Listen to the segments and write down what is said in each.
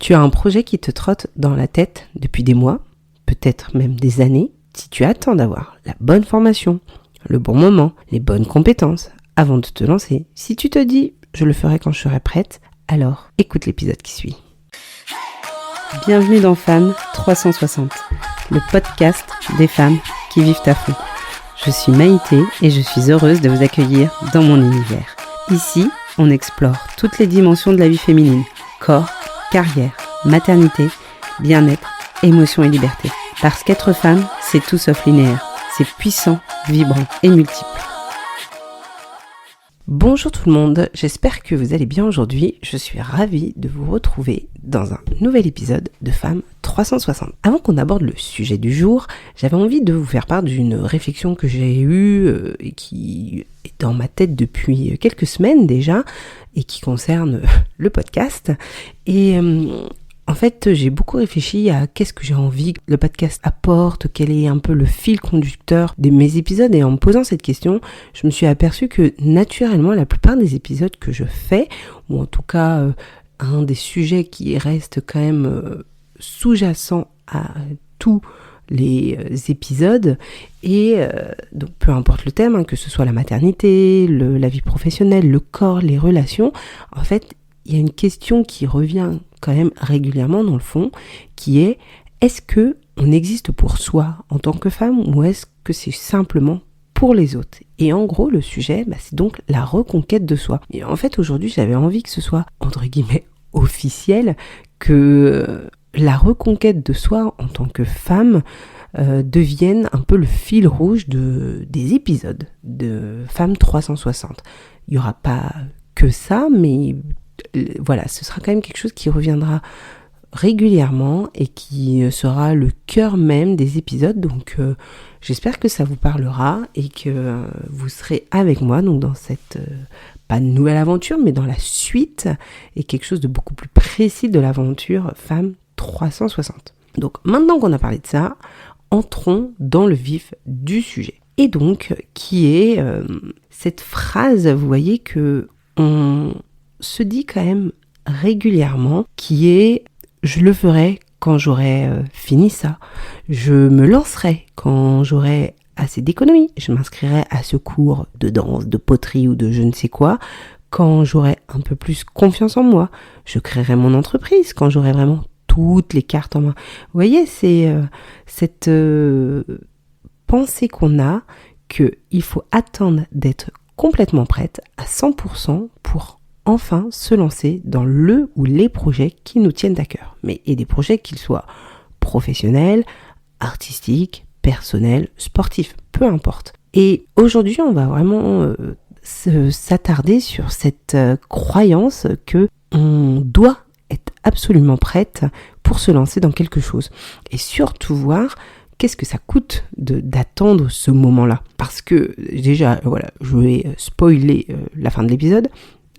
Tu as un projet qui te trotte dans la tête depuis des mois, peut-être même des années. Si tu attends d'avoir la bonne formation, le bon moment, les bonnes compétences avant de te lancer, si tu te dis « je le ferai quand je serai prête », alors écoute l'épisode qui suit. Bienvenue dans Femmes 360, le podcast des femmes qui vivent à fond. Je suis Maïté et je suis heureuse de vous accueillir dans mon univers. Ici, on explore toutes les dimensions de la vie féminine, corps, carrière, maternité, bien-être, émotion et liberté. Parce qu'être femme, c'est tout sauf linéaire. C'est puissant, vibrant et multiple. Bonjour tout le monde, j'espère que vous allez bien aujourd'hui. Je suis ravie de vous retrouver dans un nouvel épisode de Femmes 360. Avant qu'on aborde le sujet du jour, j'avais envie de vous faire part d'une réflexion que j'ai eue et qui est dans ma tête depuis quelques semaines déjà et qui concerne le podcast. Et en fait, j'ai beaucoup réfléchi à qu'est-ce que j'ai envie que le podcast apporte, quel est un peu le fil conducteur de mes épisodes. Et en me posant cette question, je me suis aperçue que naturellement, la plupart des épisodes que je fais, ou en tout cas un des sujets qui reste quand même sous-jacent à tous les épisodes, et donc peu importe le thème, que ce soit la maternité, la vie professionnelle, le corps, les relations, en fait, il y a une question qui revient quand même régulièrement dans le fond, qui est est-ce que on existe pour soi en tant que femme ou est-ce que c'est simplement pour les autres? Et en gros, le sujet, c'est donc la reconquête de soi. Et en fait, aujourd'hui, j'avais envie que ce soit, entre guillemets, officiel, que la reconquête de soi en tant que femme devienne un peu le fil rouge des épisodes de Femmes 360. Il n'y aura pas que ça, mais voilà, ce sera quand même quelque chose qui reviendra régulièrement et qui sera le cœur même des épisodes. Donc j'espère que ça vous parlera et que vous serez avec moi donc dans cette pas nouvelle aventure mais dans la suite et quelque chose de beaucoup plus précis de l'aventure Femmes 360. Donc maintenant qu'on a parlé de ça, entrons dans le vif du sujet. Et donc qui est cette phrase, vous voyez que on se dit quand même régulièrement qui est « je le ferai quand j'aurai fini ça, je me lancerai quand j'aurai assez d'économies, je m'inscrirai à ce cours de danse, de poterie ou de je ne sais quoi, quand j'aurai un peu plus confiance en moi, je créerai mon entreprise quand j'aurai vraiment toutes les cartes en main ». Vous voyez, c'est cette pensée qu'on a qu'il faut attendre d'être complètement prête à 100% pour enfin se lancer dans le ou les projets qui nous tiennent à cœur. Et des projets qu'ils soient professionnels, artistiques, personnels, sportifs, peu importe. Et aujourd'hui, on va vraiment s'attarder sur cette croyance que on doit être absolument prête pour se lancer dans quelque chose. Et surtout voir qu'est-ce que ça coûte d'attendre ce moment-là. Parce que déjà, voilà, je vais spoiler la fin de l'épisode.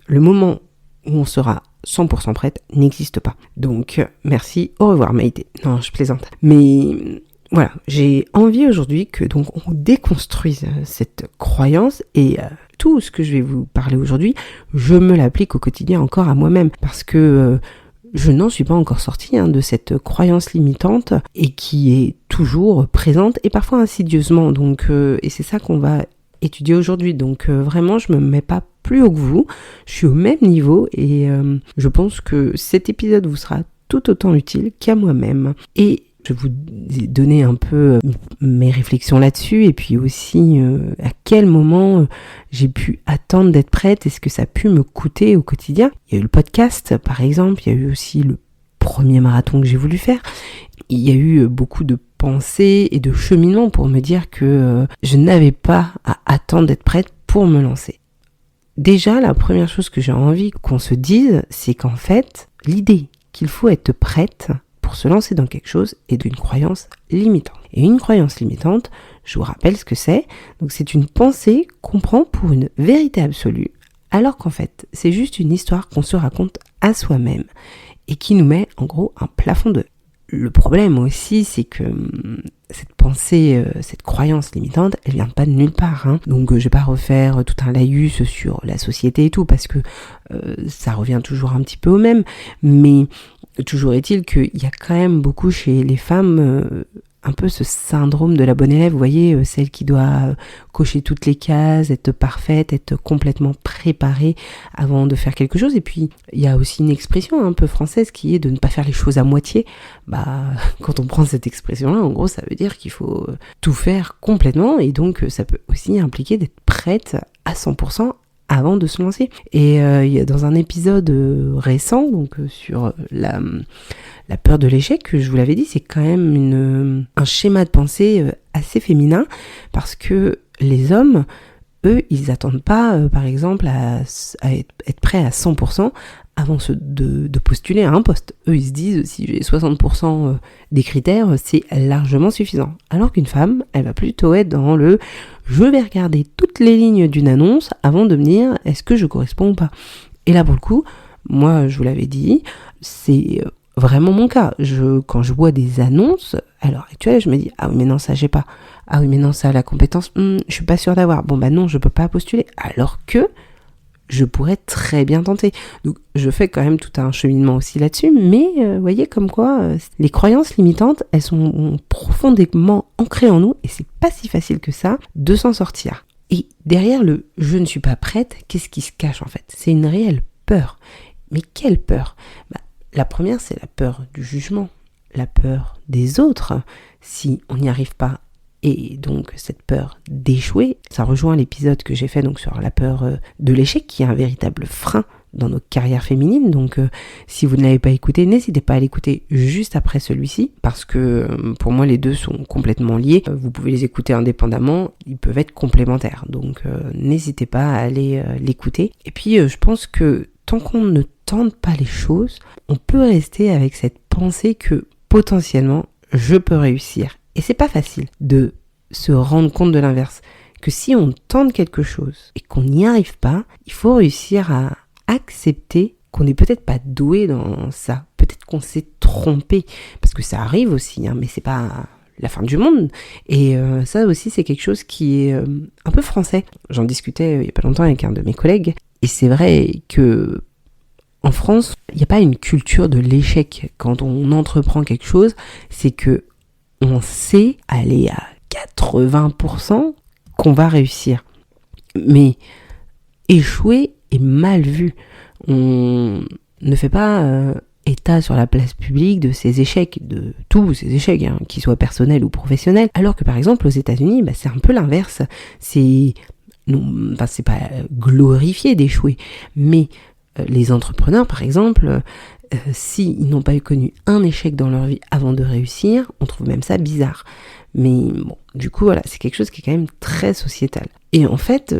Le moment où on sera 100% prête n'existe pas. Donc, merci, au revoir Maïté. Non, je plaisante. Mais voilà, j'ai envie aujourd'hui que donc on déconstruise cette croyance et tout ce que je vais vous parler aujourd'hui, je me l'applique au quotidien encore à moi-même parce que je n'en suis pas encore sortie de cette croyance limitante et qui est toujours présente et parfois insidieusement. Donc, et c'est ça qu'on va étudier aujourd'hui. Donc vraiment, je me mets pas plus haut que vous. Je suis au même niveau et je pense que cet épisode vous sera tout autant utile qu'à moi-même. Et je vais vous donner un peu mes réflexions là-dessus et puis aussi à quel moment j'ai pu attendre d'être prête et ce que ça a pu me coûter au quotidien. Il y a eu le podcast par exemple, il y a eu aussi le premier marathon que j'ai voulu faire. Il y a eu beaucoup de pensées et de cheminement pour me dire que je n'avais pas à attendre d'être prête pour me lancer. Déjà, la première chose que j'ai envie qu'on se dise, c'est qu'en fait, l'idée qu'il faut être prête pour se lancer dans quelque chose est d'une croyance limitante. Et une croyance limitante, je vous rappelle ce que c'est. Donc c'est une pensée qu'on prend pour une vérité absolue, alors qu'en fait, c'est juste une histoire qu'on se raconte à soi-même et qui nous met en gros un plafond de Le problème aussi, c'est que cette pensée, cette croyance limitante, elle vient pas de nulle part. Donc je vais pas refaire tout un laïus sur la société et tout, parce que ça revient toujours un petit peu au même. Mais toujours est-il qu'il y a quand même beaucoup chez les femmes un peu ce syndrome de la bonne élève, vous voyez, celle qui doit cocher toutes les cases, être parfaite, être complètement préparée avant de faire quelque chose. Et puis, il y a aussi une expression un peu française qui est de ne pas faire les choses à moitié. Quand on prend cette expression-là, en gros, ça veut dire qu'il faut tout faire complètement, et donc ça peut aussi impliquer d'être prête à 100% avant de se lancer. Et il y a dans un épisode récent, donc sur la peur de l'échec, que je vous l'avais dit, c'est quand même un schéma de pensée assez féminin, parce que les hommes, eux, ils attendent pas, par exemple, à être prêts à 100% avant de postuler à un poste. Eux, ils se disent, si j'ai 60% des critères, c'est largement suffisant. Alors qu'une femme, elle va plutôt être dans je vais regarder toutes les lignes d'une annonce avant de me dire, est-ce que je corresponds ou pas. Et là, pour le coup, moi, je vous l'avais dit, c'est vraiment mon cas. Quand je vois des annonces, à l'heure actuelle, je me dis, ah oui, mais non, ça, j'ai pas. Ah oui, mais non, ça, la compétence, je suis pas sûre d'avoir. Non, je peux pas postuler. Alors que je pourrais très bien tenter. Donc, je fais quand même tout un cheminement aussi là-dessus, mais vous voyez comme quoi les croyances limitantes, elles sont profondément ancrées en nous, et c'est pas si facile que ça de s'en sortir. Et derrière le « je ne suis pas prête », qu'est-ce qui se cache en fait ? C'est une réelle peur. Mais quelle peur ? La première, c'est la peur du jugement, la peur des autres si on n'y arrive pas. Et donc cette peur d'échouer, ça rejoint l'épisode que j'ai fait donc sur la peur de l'échec, qui est un véritable frein dans nos carrières féminines. Donc si vous ne l'avez pas écouté, n'hésitez pas à l'écouter juste après celui-ci, parce que pour moi les deux sont complètement liés. Vous pouvez les écouter indépendamment, ils peuvent être complémentaires. Donc n'hésitez pas à aller l'écouter. Et puis je pense que tant qu'on ne tente pas les choses, on peut rester avec cette pensée que potentiellement je peux réussir. Et c'est pas facile de se rendre compte de l'inverse, que si on tente quelque chose et qu'on n'y arrive pas, il faut réussir à accepter qu'on n'est peut-être pas doué dans ça, peut-être qu'on s'est trompé, parce que ça arrive aussi, mais c'est pas la fin du monde. Et ça aussi, c'est quelque chose qui est un peu français. J'en discutais il y a pas longtemps avec un de mes collègues, et c'est vrai que en France, il n'y a pas une culture de l'échec. Quand on entreprend quelque chose, c'est que on sait aller à 80% qu'on va réussir. Mais échouer est mal vu. On ne fait pas état sur la place publique de ses échecs, de tous ses échecs, qu'ils soient personnels ou professionnels. Alors que par exemple aux États-Unis, c'est un peu l'inverse. C'est pas glorifié d'échouer, mais les entrepreneurs par exemple, s'ils n'ont pas connu un échec dans leur vie avant de réussir, on trouve même ça bizarre. Mais bon, du coup, voilà, c'est quelque chose qui est quand même très sociétal. Et en fait,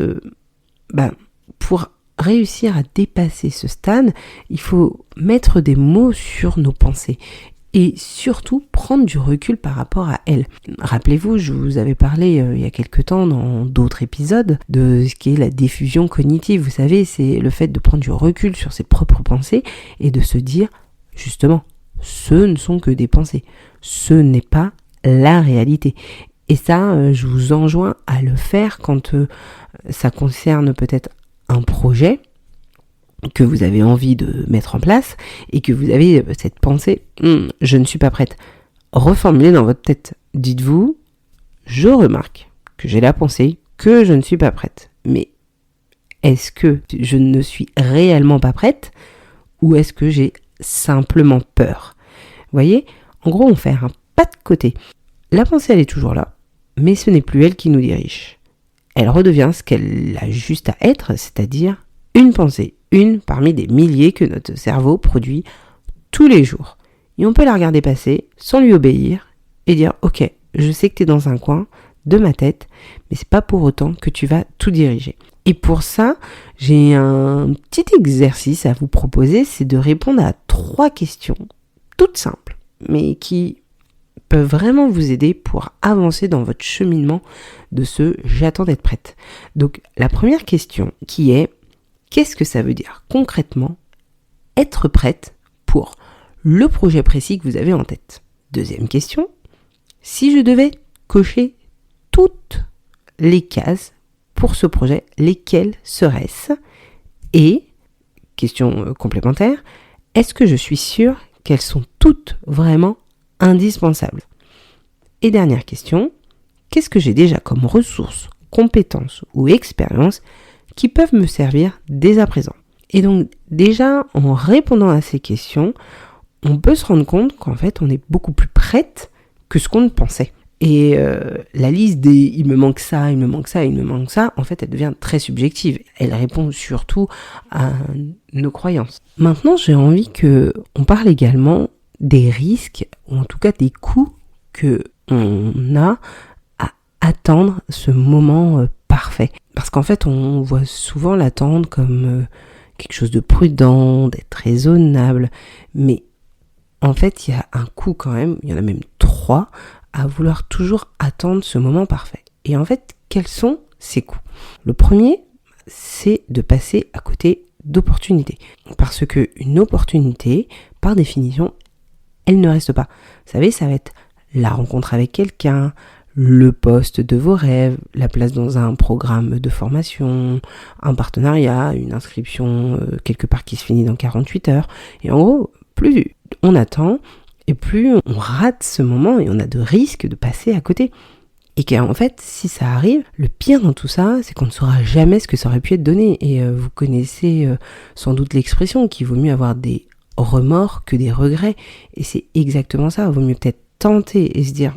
pour réussir à dépasser ce stade, il faut mettre des mots sur nos pensées. Et surtout, prendre du recul par rapport à elles. Rappelez-vous, je vous avais parlé il y a quelque temps dans d'autres épisodes de ce qui est la diffusion cognitive. Vous savez, c'est le fait de prendre du recul sur ses propres pensées et de se dire, justement, ce ne sont que des pensées. Ce n'est pas la réalité. Et ça, je vous enjoins à le faire quand ça concerne peut-être un projet que vous avez envie de mettre en place et que vous avez cette pensée je ne suis pas prête. Reformulez dans votre tête. Dites-vous, je remarque que j'ai la pensée que je ne suis pas prête. Mais est-ce que je ne suis réellement pas prête ou est-ce que j'ai simplement peur ? Vous voyez, en gros, on fait un pas de côté. La pensée, elle est toujours là, mais ce n'est plus elle qui nous dirige. Elle redevient ce qu'elle a juste à être, c'est-à-dire une pensée. Une parmi des milliers que notre cerveau produit tous les jours. Et on peut la regarder passer sans lui obéir et dire « Ok, je sais que tu es dans un coin de ma tête, mais c'est pas pour autant que tu vas tout diriger. » Et pour ça, j'ai un petit exercice à vous proposer, c'est de répondre à 3 questions toutes simples, mais qui peuvent vraiment vous aider pour avancer dans votre cheminement de ce « j'attends d'être prête ». Donc la première question qui est: qu'est-ce que ça veut dire concrètement être prête pour le projet précis que vous avez en tête ? Deuxième question, si je devais cocher toutes les cases pour ce projet, lesquelles seraient-ce? Et, question complémentaire, est-ce que je suis sûre qu'elles sont toutes vraiment indispensables? Et dernière question, qu'est-ce que j'ai déjà comme ressources, compétences ou expériences qui peuvent me servir dès à présent? Et donc déjà, en répondant à ces questions, on peut se rendre compte qu'en fait, on est beaucoup plus prête que ce qu'on ne pensait. Et la liste des « il me manque ça, il me manque ça, il me manque ça », en fait, elle devient très subjective. Elle répond surtout à nos croyances. Maintenant, j'ai envie qu'on parle également des risques, ou en tout cas des coûts qu'on a à attendre ce moment parfait. Parce qu'en fait, on voit souvent l'attendre comme quelque chose de prudent, d'être raisonnable, mais en fait, il y a un coût quand même, il y en a même 3, à vouloir toujours attendre ce moment parfait. Et en fait, quels sont ces coûts? Le premier, c'est de passer à côté d'opportunités. Parce qu'une opportunité, par définition, elle ne reste pas. Vous savez, ça va être la rencontre avec quelqu'un, le poste de vos rêves, la place dans un programme de formation, un partenariat, une inscription quelque part qui se finit dans 48 heures. Et en gros, plus on attend, et plus on rate ce moment et on a de risques de passer à côté. Et qu'en fait, si ça arrive, le pire dans tout ça, c'est qu'on ne saura jamais ce que ça aurait pu être donné. Et vous connaissez sans doute l'expression qu'il vaut mieux avoir des remords que des regrets. Et c'est exactement ça. Il vaut mieux peut-être tenter et se dire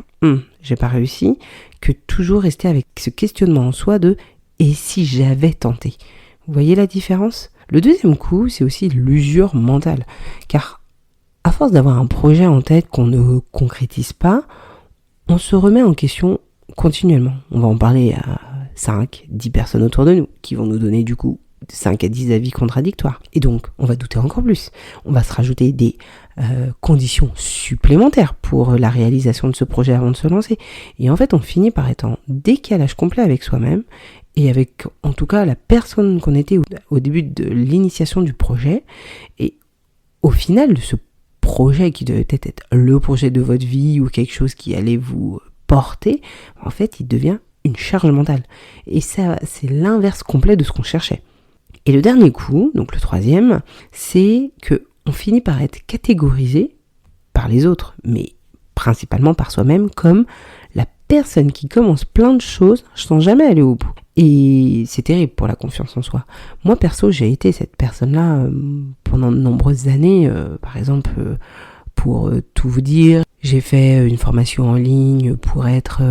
j'ai pas réussi, que toujours rester avec ce questionnement en soi de et si j'avais tenté. Vous voyez la différence? Le deuxième coup, c'est aussi l'usure mentale. Car à force d'avoir un projet en tête qu'on ne concrétise pas, on se remet en question continuellement. On va en parler à 5, 10 personnes autour de nous qui vont nous donner du coup 5 à 10 avis contradictoires. Et donc, on va douter encore plus. On va se rajouter des conditions supplémentaires pour la réalisation de ce projet avant de se lancer. Et en fait, on finit par être en décalage complet avec soi-même et avec, en tout cas, la personne qu'on était au début de l'initiation du projet. Et au final de ce projet qui devait peut-être être le projet de votre vie ou quelque chose qui allait vous porter, en fait, il devient une charge mentale. Et ça, c'est l'inverse complet de ce qu'on cherchait. Et le dernier coup, donc le troisième, c'est que on finit par être catégorisé par les autres, mais principalement par soi-même, comme la personne qui commence plein de choses sans jamais aller au bout. Et c'est terrible pour la confiance en soi. Moi, perso, j'ai été cette personne-là pendant de nombreuses années. Par exemple, pour tout vous dire, j'ai fait une formation en ligne pour être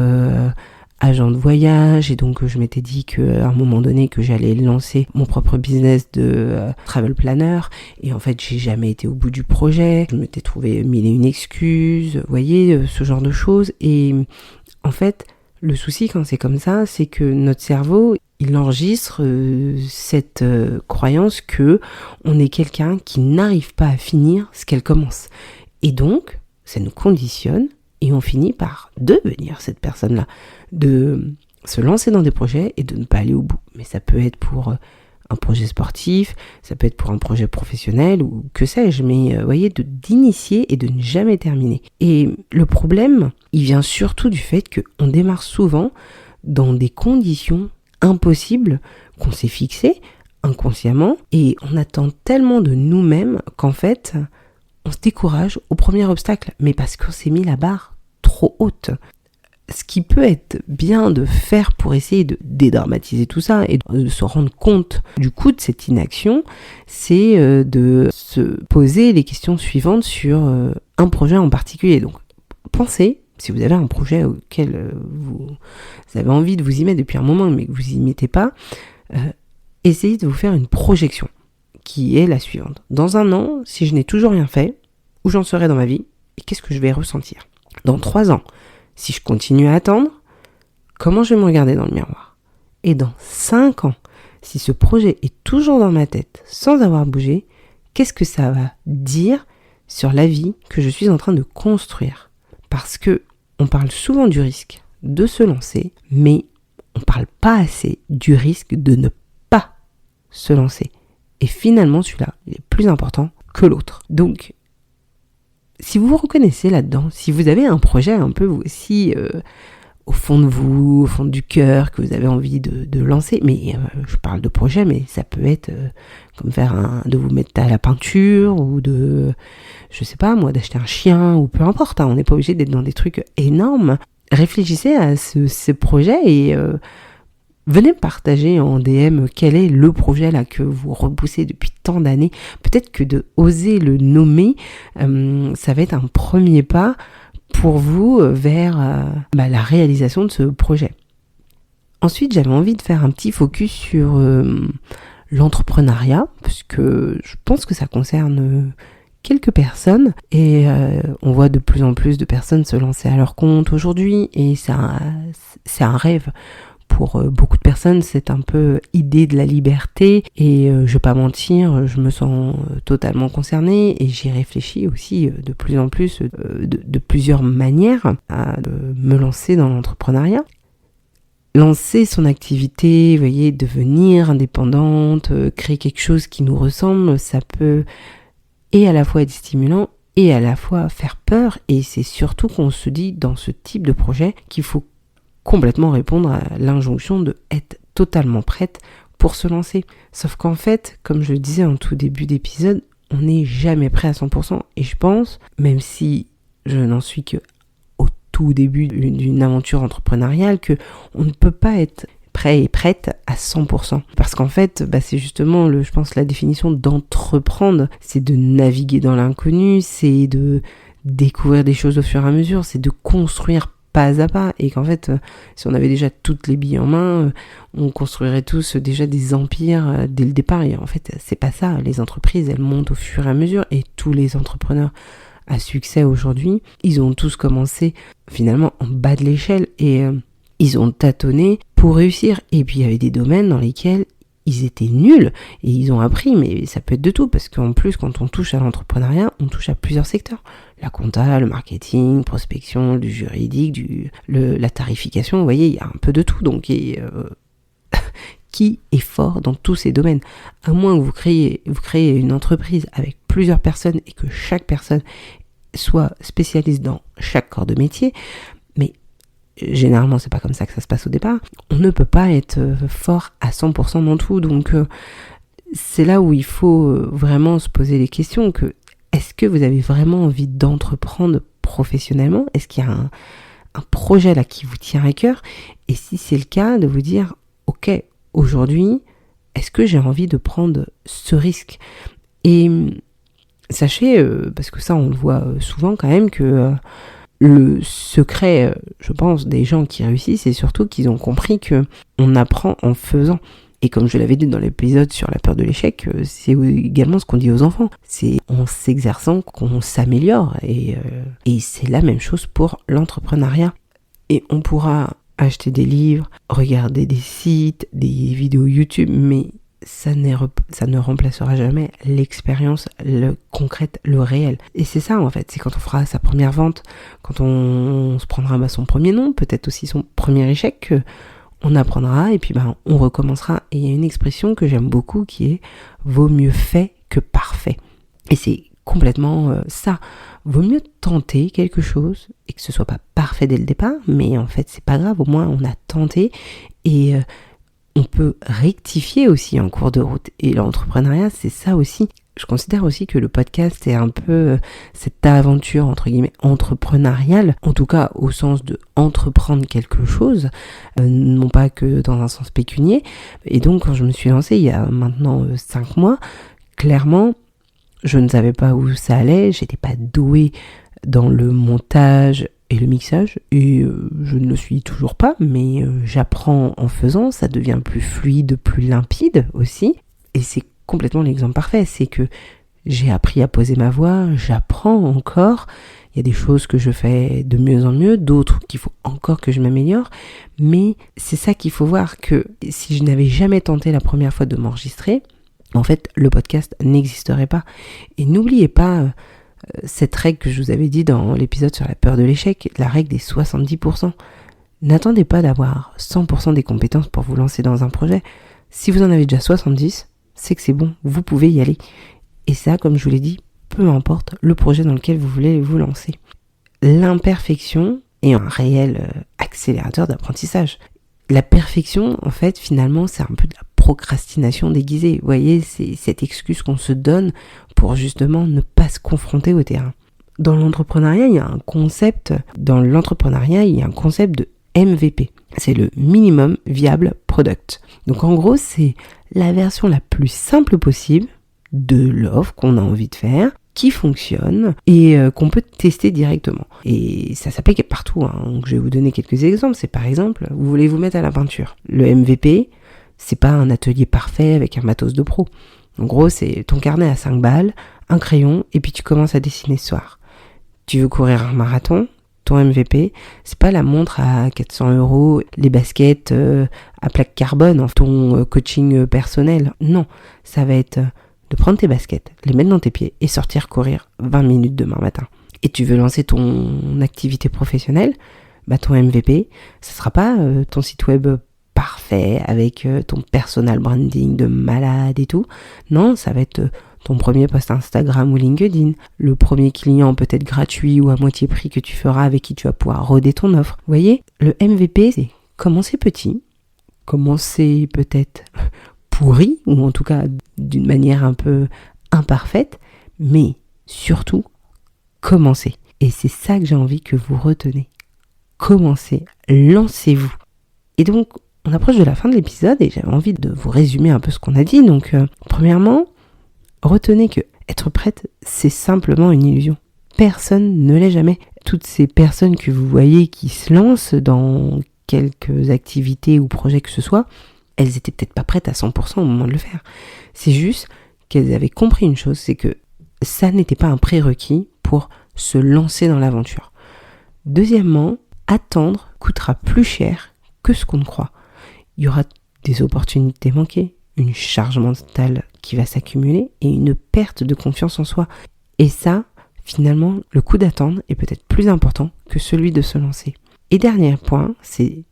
agent de voyage. Et donc, je m'étais dit qu'à un moment donné, que j'allais lancer mon propre business de travel planner. Et en fait, j'ai jamais été au bout du projet. Je m'étais trouvé mille et une excuses. Vous voyez, ce genre de choses. Et en fait, le souci quand c'est comme ça, c'est que notre cerveau, il enregistre cette croyance que on est quelqu'un qui n'arrive pas à finir ce qu'elle commence. Et donc, ça nous conditionne et on finit par devenir cette personne-là, de se lancer dans des projets et de ne pas aller au bout. Mais ça peut être pour un projet sportif, ça peut être pour un projet professionnel ou que sais-je, mais vous voyez, d'initier et de ne jamais terminer. Et le problème, il vient surtout du fait qu'on démarre souvent dans des conditions impossibles qu'on s'est fixées inconsciemment et on attend tellement de nous-mêmes qu'en fait, on se décourage au premier obstacle, mais parce qu'on s'est mis la barre trop haute. Ce qui peut être bien de faire pour essayer de dédramatiser tout ça et de se rendre compte du coût de cette inaction, c'est de se poser les questions suivantes sur un projet en particulier. Donc, pensez, si vous avez un projet auquel vous avez envie de vous y mettre depuis un moment, mais que vous y mettez pas, essayez de vous faire une projection qui est la suivante. Dans un an, si je n'ai toujours rien fait, où j'en serai dans ma vie et qu'est-ce que je vais ressentir? Dans 3 ans, si je continue à attendre, comment je vais me regarder dans le miroir? Et dans 5 ans, si ce projet est toujours dans ma tête sans avoir bougé, qu'est-ce que ça va dire sur la vie que je suis en train de construire? Parce que on parle souvent du risque de se lancer, mais on parle pas assez du risque de ne pas se lancer. Et finalement, celui-là, il est plus important que l'autre. Donc, si vous vous reconnaissez là-dedans, si vous avez un projet un peu vous aussi au fond de vous, au fond du cœur, que vous avez envie de lancer, mais je parle de projet, mais ça peut être comme de vous mettre à la peinture ou je sais pas moi, d'acheter un chien ou peu importe, on n'est pas obligé d'être dans des trucs énormes. Réfléchissez à ce projet et venez me partager en DM quel est le projet là que vous repoussez depuis tant d'années. Peut-être que de oser le nommer, ça va être un premier pas pour vous vers la réalisation de ce projet. Ensuite, j'avais envie de faire un petit focus sur l'entrepreneuriat, parce que je pense que ça concerne quelques personnes et on voit de plus en plus de personnes se lancer à leur compte aujourd'hui et c'est un rêve. Pour beaucoup de personnes, c'est un peu idée de la liberté et je vais pas mentir, je me sens totalement concernée et j'y réfléchis aussi de plus en plus de plusieurs manières à me lancer dans l'entrepreneuriat. Lancer son activité, vous voyez, devenir indépendante, créer quelque chose qui nous ressemble, ça peut et à la fois être stimulant et à la fois faire peur et c'est surtout qu'on se dit dans ce type de projet qu'il faut complètement répondre à l'injonction de être totalement prête pour se lancer. Sauf qu'en fait, comme je le disais en tout début d'épisode, on n'est jamais prêt à 100%. Et je pense, même si je n'en suis que au tout début d'une aventure entrepreneuriale, que on ne peut pas être prêt et prête à 100%. Parce qu'en fait, c'est justement, je pense, la définition d'entreprendre, c'est de naviguer dans l'inconnu, c'est de découvrir des choses au fur et à mesure, c'est de construire pas à pas, et qu'en fait, si on avait déjà toutes les billes en main, on construirait tous déjà des empires dès le départ, et en fait, c'est pas ça. Les entreprises, elles montent au fur et à mesure, et tous les entrepreneurs à succès aujourd'hui, ils ont tous commencé finalement en bas de l'échelle, et ils ont tâtonné pour réussir, et puis il y avait des domaines dans lesquels ils étaient nuls, et ils ont appris, mais ça peut être de tout, parce qu'en plus, quand on touche à l'entrepreneuriat, on touche à plusieurs secteurs. La compta, le marketing, prospection, du juridique, la tarification, vous voyez, il y a un peu de tout, donc qui est fort dans tous ces domaines? À moins que vous créez une entreprise avec plusieurs personnes et que chaque personne soit spécialiste dans chaque corps de métier, mais généralement c'est pas comme ça que ça se passe au départ, on ne peut pas être fort à 100% dans tout, donc c'est là où il faut vraiment se poser les questions, que est-ce que vous avez vraiment envie d'entreprendre professionnellement? Est-ce qu'il y a un projet là qui vous tient à cœur? Et si c'est le cas, de vous dire, ok, aujourd'hui, est-ce que j'ai envie de prendre ce risque? Et sachez, parce que ça on le voit souvent quand même, que le secret, je pense, des gens qui réussissent, c'est surtout qu'ils ont compris que on apprend en faisant. Et comme je l'avais dit dans l'épisode sur la peur de l'échec, c'est également ce qu'on dit aux enfants. C'est en s'exerçant qu'on s'améliore. Et c'est la même chose pour l'entrepreneuriat. Et on pourra acheter des livres, regarder des sites, des vidéos YouTube, mais ça ne remplacera jamais l'expérience concrète, le réel. Et c'est ça en fait, c'est quand on fera sa première vente, quand on se prendra son premier nom, peut-être aussi son premier échec, on apprendra et puis on recommencera. Et il y a une expression que j'aime beaucoup qui est « vaut mieux fait que parfait ». Et c'est complètement ça. Vaut mieux tenter quelque chose et que ce soit pas parfait dès le départ, mais en fait c'est pas grave, au moins on a tenté et on peut rectifier aussi en cours de route. Et l'entrepreneuriat, c'est ça aussi. Je considère aussi que le podcast est un peu cette aventure entre guillemets entrepreneuriale, en tout cas au sens de entreprendre quelque chose, non pas que dans un sens pécunier. Et donc quand je me suis lancée il y a maintenant 5 mois, clairement je ne savais pas où ça allait, j'étais pas douée dans le montage et le mixage, et je ne le suis toujours pas, mais j'apprends en faisant, ça devient plus fluide, plus limpide aussi, et c'est complètement l'exemple parfait, c'est que j'ai appris à poser ma voix, j'apprends encore, il y a des choses que je fais de mieux en mieux, d'autres qu'il faut encore que je m'améliore, mais c'est ça qu'il faut voir, que si je n'avais jamais tenté la première fois de m'enregistrer, en fait le podcast n'existerait pas. Et n'oubliez pas cette règle que je vous avais dit dans l'épisode sur la peur de l'échec, la règle des 70%. N'attendez pas d'avoir 100% des compétences pour vous lancer dans un projet. Si vous en avez déjà 70, c'est que c'est bon, vous pouvez y aller. Et ça, comme je vous l'ai dit, peu importe le projet dans lequel vous voulez vous lancer. L'imperfection est un réel accélérateur d'apprentissage. La perfection, en fait, finalement, c'est un peu de la procrastination déguisée. Vous voyez, c'est cette excuse qu'on se donne pour justement ne pas se confronter au terrain. Dans l'entrepreneuriat, il y a un concept de MVP. C'est le Minimum Viable Product. Donc en gros, c'est la version la plus simple possible de l'offre qu'on a envie de faire, qui fonctionne et qu'on peut tester directement. Et ça s'applique partout. Donc je vais vous donner quelques exemples. C'est par exemple, vous voulez vous mettre à la peinture. Le MVP, c'est pas un atelier parfait avec un matos de pro. En gros, c'est ton carnet à 5 balles, un crayon, et puis tu commences à dessiner ce soir. Tu veux courir un marathon, ton MVP, c'est pas la montre à 400 €, les baskets à plaque carbone, ton coaching personnel. Non, ça va être de prendre tes baskets, les mettre dans tes pieds et sortir courir 20 minutes demain matin. Et tu veux lancer ton activité professionnelle, ton MVP, ça sera pas ton site web parfait avec ton personal branding de malade et tout. Non, ça va être ton premier post Instagram ou LinkedIn, le premier client peut-être gratuit ou à moitié prix que tu feras avec qui tu vas pouvoir roder ton offre. Vous voyez, le MVP, c'est commencer petit, commencer peut-être pourri, ou en tout cas d'une manière un peu imparfaite, mais surtout commencer. Et c'est ça que j'ai envie que vous retenez. Commencez, lancez-vous. Et donc, on approche de la fin de l'épisode et j'avais envie de vous résumer un peu ce qu'on a dit. Donc, premièrement, retenez que être prête, c'est simplement une illusion. Personne ne l'est jamais. Toutes ces personnes que vous voyez qui se lancent dans quelques activités ou projets que ce soit, elles étaient peut-être pas prêtes à 100% au moment de le faire. C'est juste qu'elles avaient compris une chose, c'est que ça n'était pas un prérequis pour se lancer dans l'aventure. Deuxièmement, attendre coûtera plus cher que ce qu'on ne croit. Il y aura des opportunités manquées, une charge mentale qui va s'accumuler et une perte de confiance en soi. Et ça, finalement, le coût d'attendre est peut-être plus important que celui de se lancer. Et dernier point, c'est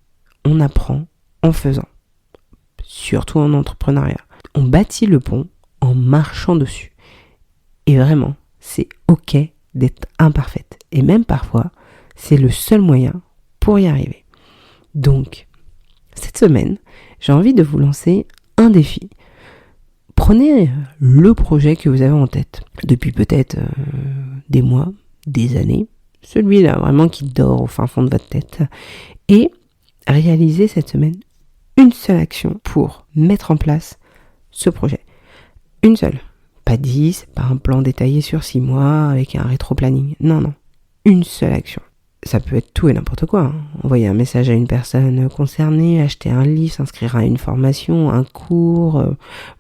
on apprend en faisant. Surtout en entrepreneuriat. On bâtit le pont en marchant dessus. Et vraiment, c'est ok d'être imparfaite. Et même parfois, c'est le seul moyen pour y arriver. Donc, cette semaine, j'ai envie de vous lancer un défi. Prenez le projet que vous avez en tête depuis peut-être des mois, des années, celui-là vraiment qui dort au fin fond de votre tête, et réalisez cette semaine une seule action pour mettre en place ce projet. Une seule. Pas 10, pas un plan détaillé sur 6 mois avec un rétro-planning. Non. Une seule action. Ça peut être tout et n'importe quoi. Envoyer un message à une personne concernée, acheter un livre, s'inscrire à une formation, un cours,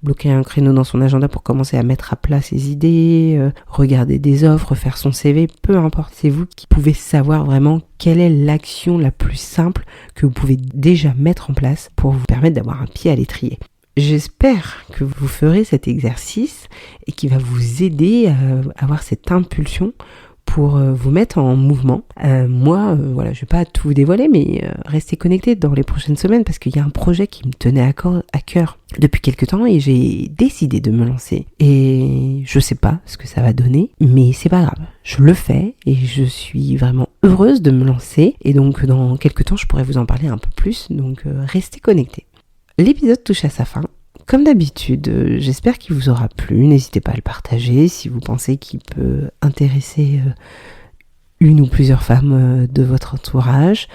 bloquer un créneau dans son agenda pour commencer à mettre à plat ses idées, regarder des offres, faire son CV, peu importe. C'est vous qui pouvez savoir vraiment quelle est l'action la plus simple que vous pouvez déjà mettre en place pour vous permettre d'avoir un pied à l'étrier. J'espère que vous ferez cet exercice et qu'il va vous aider à avoir cette impulsion pour vous mettre en mouvement. Voilà, je vais pas tout vous dévoiler, mais restez connectés dans les prochaines semaines parce qu'il y a un projet qui me tenait à cœur depuis quelques temps et j'ai décidé de me lancer. Et je sais pas ce que ça va donner, mais c'est pas grave. Je le fais et je suis vraiment heureuse de me lancer. Et donc dans quelques temps, je pourrai vous en parler un peu plus. Donc restez connectés. L'épisode touche à sa fin. Comme d'habitude, j'espère qu'il vous aura plu. N'hésitez pas à le partager si vous pensez qu'il peut intéresser une ou plusieurs femmes de votre entourage.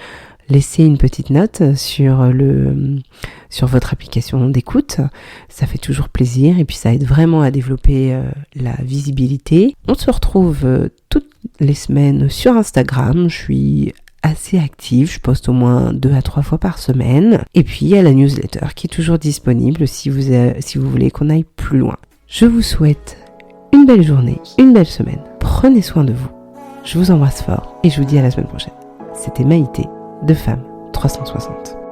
Laissez une petite note sur votre application d'écoute. Ça fait toujours plaisir et puis ça aide vraiment à développer la visibilité. On se retrouve toutes les semaines sur Instagram. Je suis assez active, je poste au moins 2 à 3 fois par semaine. Et puis il y a la newsletter qui est toujours disponible si vous voulez qu'on aille plus loin. Je vous souhaite une belle journée, une belle semaine. Prenez soin de vous. Je vous embrasse fort et je vous dis à la semaine prochaine. C'était Maïté de Femme 360.